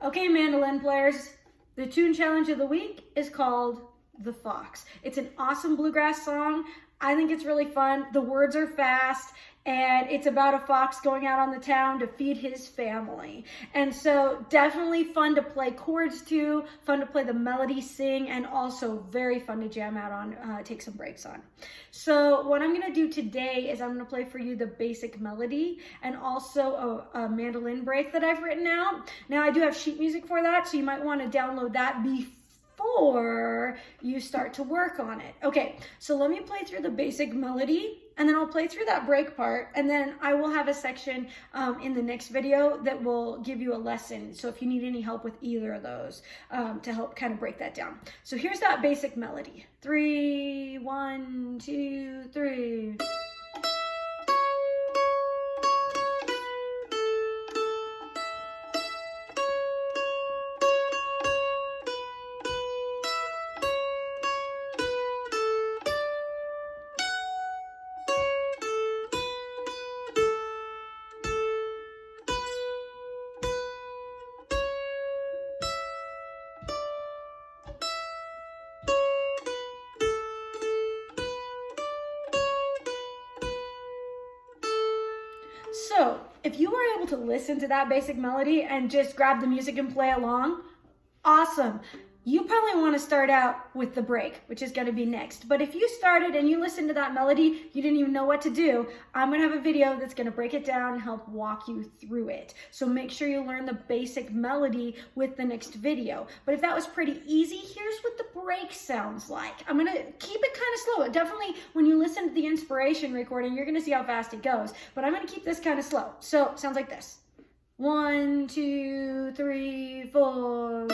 Okay, mandolin players, the tune challenge of the week is called The Fox. It's an awesome bluegrass song. I think it's really fun. The words are fast, and it's about a fox going out on the town to feed his family. And so definitely fun to play chords to, fun to play the melody, sing, and also very fun to jam out on, take some breaks on. So what I'm gonna do today is I'm gonna play for you the basic melody and also a mandolin break that I've written out. Now I do have sheet music for that, so you might wanna download that before you start to work on it. Okay, so let me play through the basic melody, and then I'll play through that break part, and then I will have a section in the next video that will give you a lesson. So if you need any help with either of those to help kind of break that down. So here's that basic melody. 3, 1, 2, 3. So if you were able to listen to that basic melody and just grab the music and play along, awesome. You probably want to start out with the break, which is going to be next. But if you started and you listened to that melody, you didn't even know what to do, I'm going to have a video that's going to break it down and help walk you through it. So make sure you learn the basic melody with the next video. But if that was pretty easy, here's what the break sounds like. I'm going to keep it kind of slow. Definitely when you listen to the inspiration recording, you're going to see how fast it goes. But I'm going to keep this kind of slow. So it sounds like this. 1, 2, 3, 4.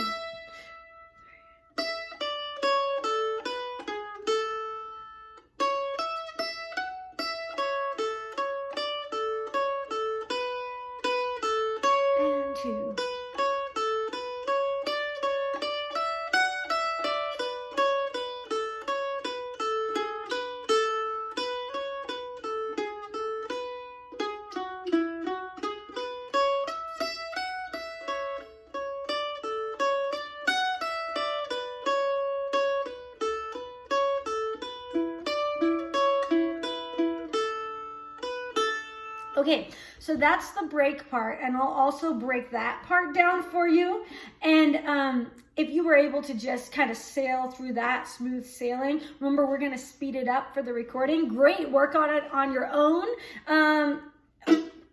Two. Okay, so that's the break part, and I'll also break that part down for you. And if you were able to just kind of sail through that, smooth sailing, remember we're gonna speed it up for the recording. Great, work on it on your own.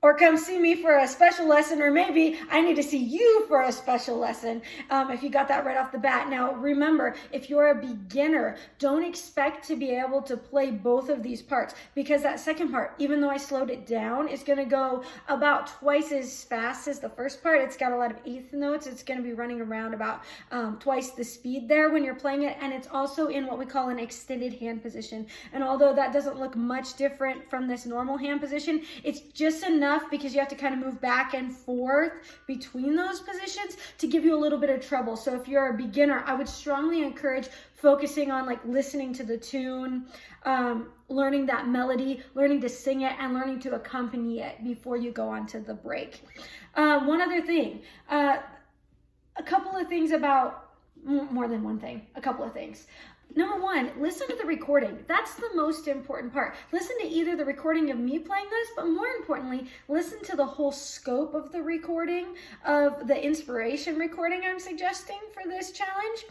Or come see me for a special lesson, or maybe I need to see you for a special lesson if you got that right off the bat. Now, remember, if you're a beginner, don't expect to be able to play both of these parts, because that second part, even though I slowed it down, is going to go about twice as fast as the first part. It's got a lot of eighth notes. It's going to be running around about twice the speed there when you're playing it, and it's also in what we call an extended hand position. And although that doesn't look much different from this normal hand position, it's just enough because you have to kind of move back and forth between those positions to give you a little bit of trouble. So if you're a beginner, I would strongly encourage focusing on like listening to the tune, learning that melody, learning to sing it, and learning to accompany it before you go on to the break. One other thing, a couple of things about, more than one thing, a couple of things. Number one, listen to the recording. That's the most important part. Listen to either the recording of me playing this, but more importantly, listen to the whole scope of the recording, of the inspiration recording I'm suggesting for this challenge.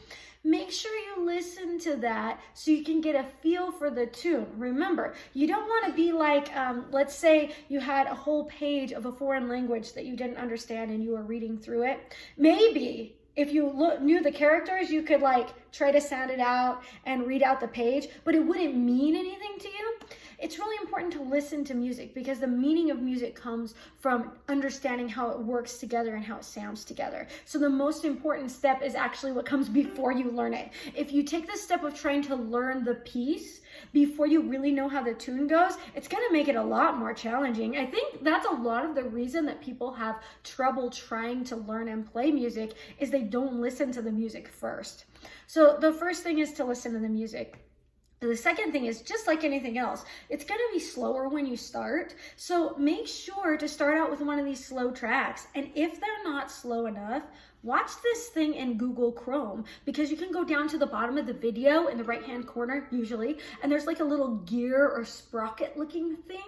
Make sure you listen to that so you can get a feel for the tune. Remember, you don't want to be like, let's say you had a whole page of a foreign language that you didn't understand and you were reading through it. Maybe if you knew the characters, you could like try to sound it out and read out the page, but it wouldn't mean anything to you. It's really important to listen to music because the meaning of music comes from understanding how it works together and how it sounds together. So the most important step is actually what comes before you learn it. If you take the step of trying to learn the piece before you really know how the tune goes, it's going to make it a lot more challenging. I think that's a lot of the reason that people have trouble trying to learn and play music is they don't listen to the music first. So the first thing is to listen to the music. The second thing is, just like anything else, it's going to be slower when you start. So make sure to start out with one of these slow tracks. And if they're not slow enough, watch this thing in Google Chrome, because you can go down to the bottom of the video in the right-hand corner usually, and there's like a little gear or sprocket looking thing.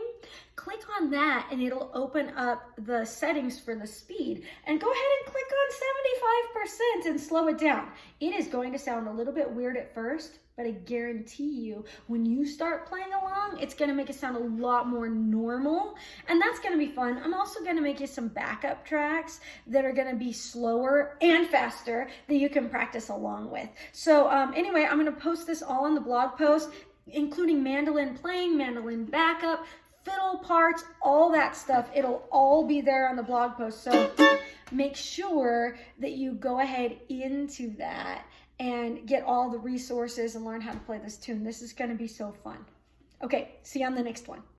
Click on that and it'll open up the settings for the speed, and go ahead and click on 75% and slow it down. It is going to sound a little bit weird at first, but I guarantee you when you start playing along, it's going to make it sound a lot more normal, and that's going to be fun. I'm also going to make you some backup tracks that are going to be slower and faster that you can practice along with. So anyway, I'm going to post this all on the blog post, including mandolin playing, mandolin backup, fiddle parts, all that stuff. It'll all be there on the blog post. So make sure that you go ahead into that and get all the resources and learn how to play this tune. This is going to be so fun. Okay, see you on the next one.